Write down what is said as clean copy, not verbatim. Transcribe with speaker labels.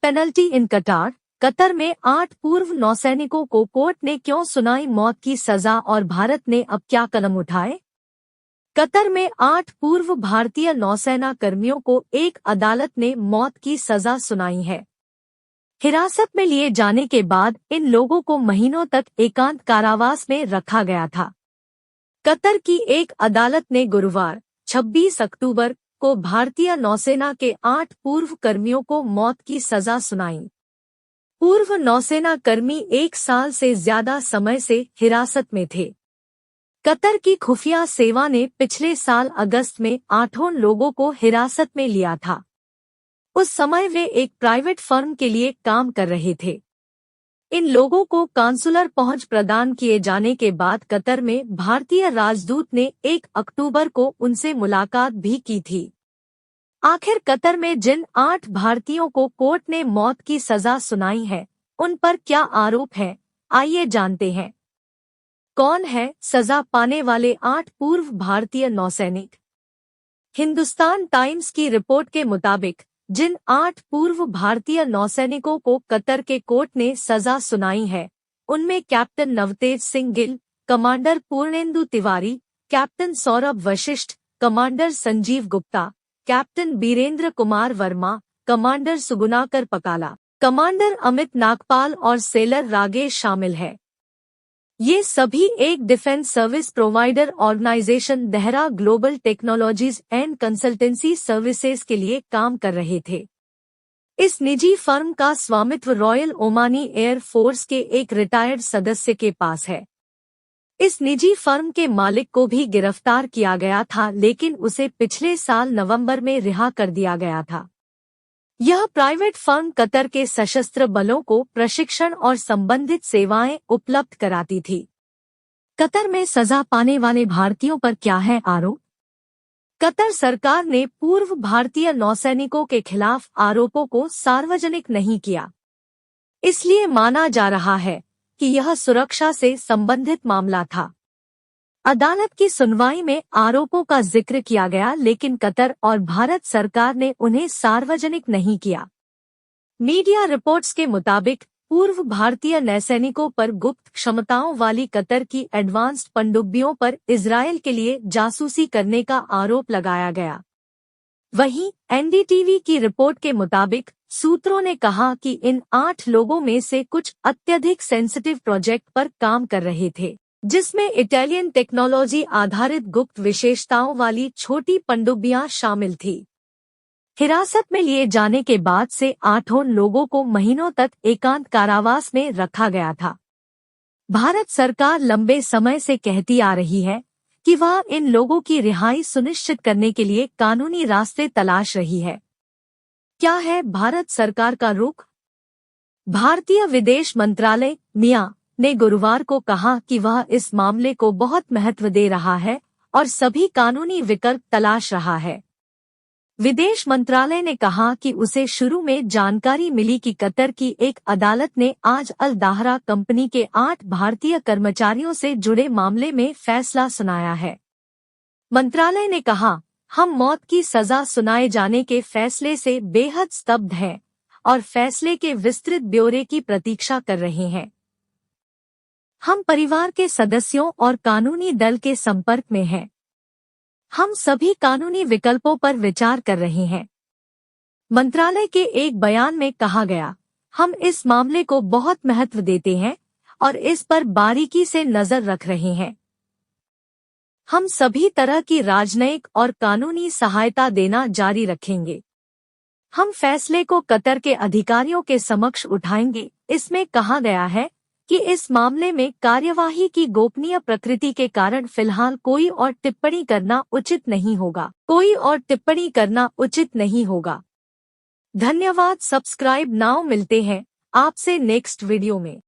Speaker 1: Penalty इन कतार। Qatar में 8 पूर्व नौसैनिकों को कोर्ट ने क्यों सुनाई मौत की सजा और भारत ने अब क्या कदम उठाए? कतर में 8 पूर्व भारतीय नौसेना कर्मियों को एक अदालत ने मौत की सजा सुनाई है। हिरासत में लिए जाने के बाद इन लोगों को महीनों तक एकांत कारावास में रखा गया था। कतर की एक अदालत ने गुरुवार 26 अक्टूबर को भारतीय नौसेना के 8 पूर्व कर्मियों को मौत की सजा सुनाई। पूर्व नौसेना कर्मी 1 साल से ज्यादा समय से हिरासत में थे। कतर की खुफिया सेवा ने पिछले साल अगस्त में 8 लोगों को हिरासत में लिया था। उस समय वे एक प्राइवेट फर्म के लिए काम कर रहे थे। इन लोगों को कांसुलर पहुंच प्रदान किए जाने के बाद कतर में भारतीय राजदूत ने 1 अक्टूबर को उनसे मुलाकात भी की थी। आखिर कतर में जिन 8 भारतीयों को कोर्ट ने मौत की सजा सुनाई है, उन पर क्या आरोप है, आइए जानते हैं। कौन है सजा पाने वाले 8 पूर्व भारतीय नौसैनिक? हिंदुस्तान टाइम्स की रिपोर्ट के मुताबिक जिन 8 पूर्व भारतीय नौसैनिकों को कतर के कोर्ट ने सजा सुनाई है, उनमें captain Navtej Singh Gill, commander Purnendu Tiwari, captain Saurabh Vashisht, commander Sanjeev Gupta, captain Birendra Kumar Verma, commander Sugunakar Pakala, commander Amit Nagpal और सेलर रागेश शामिल है। ये सभी एक defence service provider organisation Dahra Global Technologies and Consultancy Services के लिए काम कर रहे थे। इस निजी फर्म का स्वामित्व रॉयल ओमानी एयर फोर्स के एक रिटायर्ड सदस्य के पास है। इस निजी फर्म के मालिक को भी गिरफ्तार किया गया था, लेकिन उसे पिछले साल नवंबर में रिहा कर दिया गया था। यह प्राइवेट फर्म कतर के सशस्त्र बलों को प्रशिक्षण और संबंधित सेवाएं उपलब्ध कराती थी। कतर में सजा पाने वाले भारतीयों पर क्या है आरोप? कतर सरकार ने पूर्व भारतीय नौसैनिकों के खिलाफ आरोपों को सार्वजनिक नहीं किया। इसलिए माना जा रहा है कि यह सुरक्षा से संबंधित मामला था। अदालत की सुनवाई में आरोपों का जिक्र किया गया, लेकिन कतर और भारत सरकार ने उन्हें सार्वजनिक नहीं किया। मीडिया रिपोर्ट्स के मुताबिक पूर्व भारतीय नौसैनिकों पर गुप्त क्षमताओं वाली कतर की एडवांस्ड पनडुब्बियों पर इजरायल के लिए जासूसी करने का आरोप लगाया गया। वहीं एनडीटीवी की रिपोर्ट के मुताबिक सूत्रों ने कहा कि इन 8 लोगों में से कुछ अत्यधिक सेंसिटिव प्रोजेक्ट पर काम कर रहे थे, जिसमें इटालियन टेक्नोलॉजी आधारित गुप्त विशेषताओं वाली छोटी पनडुब्बियां शामिल थी। हिरासत में लिए जाने के बाद से 8 लोगों को महीनों तक एकांत कारावास में रखा गया था। भारत सरकार लंबे समय से कहती आ रही है कि वह इन लोगों की रिहाई सुनिश्चित करने के लिए कानूनी रास्ते तलाश रही है। क्या है भारत सरकार का रुख? भारतीय विदेश मंत्रालय मियां ने गुरुवार को कहा कि वह इस मामले को बहुत महत्व दे रहा है और सभी कानूनी विकल्प तलाश रहा है। विदेश मंत्रालय ने कहा कि उसे शुरू में जानकारी मिली कि कतर की एक अदालत ने आज अल दाहरा कंपनी के 8 भारतीय कर्मचारियों से जुड़े मामले में फैसला सुनाया है। मंत्रालय ने कहा, हम मौत की सजा सुनाए जाने के फैसले से बेहद स्तब्ध हैं और फैसले के विस्तृत ब्यौरे की प्रतीक्षा कर रहे हैं। हम परिवार के सदस्यों और कानूनी दल के संपर्क में हैं। हम सभी कानूनी विकल्पों पर विचार कर रहे हैं। मंत्रालय के एक बयान में कहा गया, हम इस मामले को बहुत महत्व देते हैं और इस पर बारीकी से नजर रख रहे हैं। हम सभी तरह की राजनयिक और कानूनी सहायता देना जारी रखेंगे। हम फैसले को कतर के अधिकारियों के समक्ष उठाएंगे। इसमें कहा गया है कि इस मामले में कार्यवाही की गोपनीय प्रकृति के कारण फिलहाल कोई और टिप्पणी करना उचित नहीं होगा। धन्यवाद। Subscribe now. मिलते हैं आपसे नेक्स्ट वीडियो में।